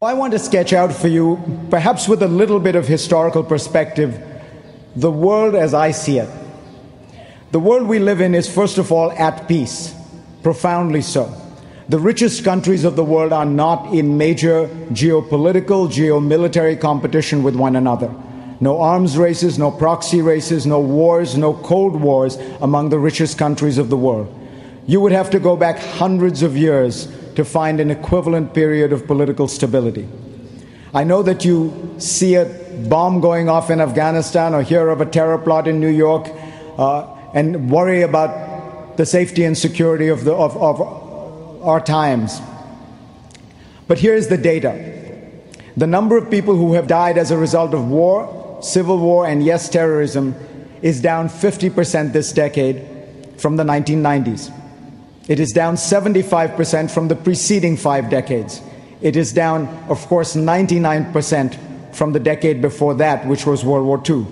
I want to sketch out for you, perhaps with a little bit of historical perspective, the world as I see it. The world we live in is, first of all, at peace, profoundly so. The richest countries of the world are not in major geopolitical, geomilitary competition with one another. No arms races, no proxy races, no wars, no cold wars among the richest countries of the world. You would have to go back hundreds of years to find an equivalent period of political stability. I know that you see a bomb going off in Afghanistan or hear of a terror plot in New York and worry about the safety and security of our times. But here's the data. The number of people who have died as a result of war, civil war, and yes, terrorism is down 50% this decade from the 1990s. It is down 75% from the preceding 5 decades. It is down, of course, 99% from the decade before that, which was World War II.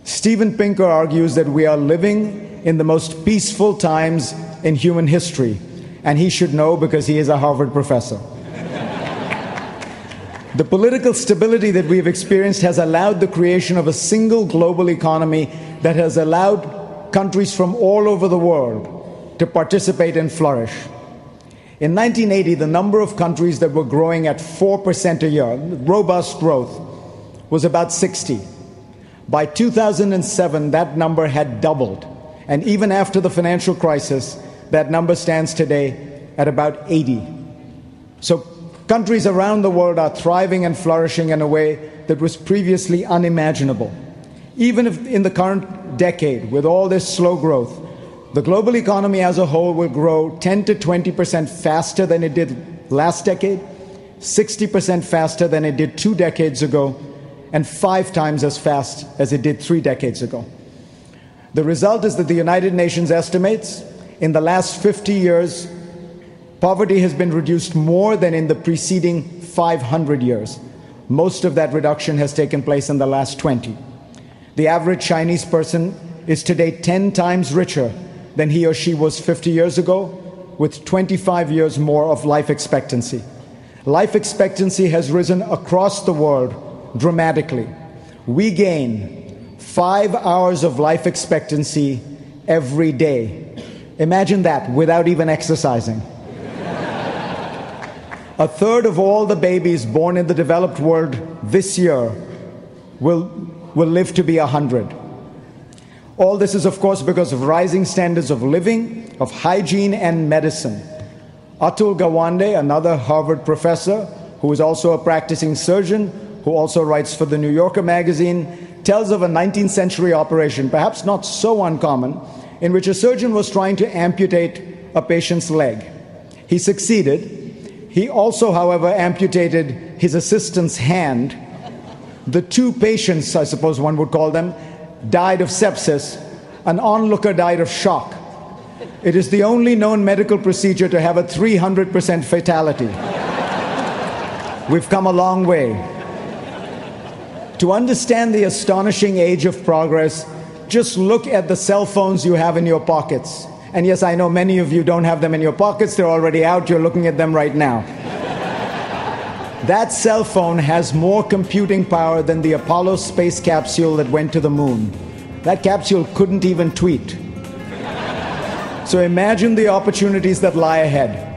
Steven Pinker argues that we are living in the most peaceful times in human history, and he should know because he is a Harvard professor. The political stability that we have experienced has allowed the creation of a single global economy that has allowed countries from all over the world to participate and flourish. In 1980, the number of countries that were growing at 4% a year, robust growth, was about 60. By 2007, that number had doubled. And even after the financial crisis, that number stands today at about 80. So countries around the world are thriving and flourishing in a way that was previously unimaginable. Even if in the current decade, with all this slow growth, the global economy as a whole will grow 10 to 20% faster than it did last decade, 60% faster than it did 2 decades ago, and 5 times as fast as it did 3 decades ago. The result is that the United Nations estimates in the last 50 years, poverty has been reduced more than in the preceding 500 years. Most of that reduction has taken place in the last 20. The average Chinese person is today 10 times richer than he or she was 50 years ago, with 25 years more of life expectancy. Life expectancy has risen across the world dramatically. We gain 5 hours of life expectancy every day. Imagine that without even exercising. A third of all the babies born in the developed world this year will live to be 100. All this is, of course, because of rising standards of living, of hygiene and medicine. Atul Gawande, another Harvard professor, who is also a practicing surgeon, who also writes for the New Yorker magazine, tells of a 19th century operation, perhaps not so uncommon, in which a surgeon was trying to amputate a patient's leg. He succeeded. He also, however, amputated his assistant's hand. The 2 patients, I suppose one would call them, died of sepsis. An onlooker died of shock. It is the only known medical procedure to have a 300% fatality. We've come a long way. To understand the astonishing age of progress, just look at the cell phones you have in your pockets. And yes, I know many of you don't have them in your pockets. They're already out. You're looking at them right now. That cell phone has more computing power than the Apollo space capsule that went to the moon. That capsule couldn't even tweet. So imagine the opportunities that lie ahead.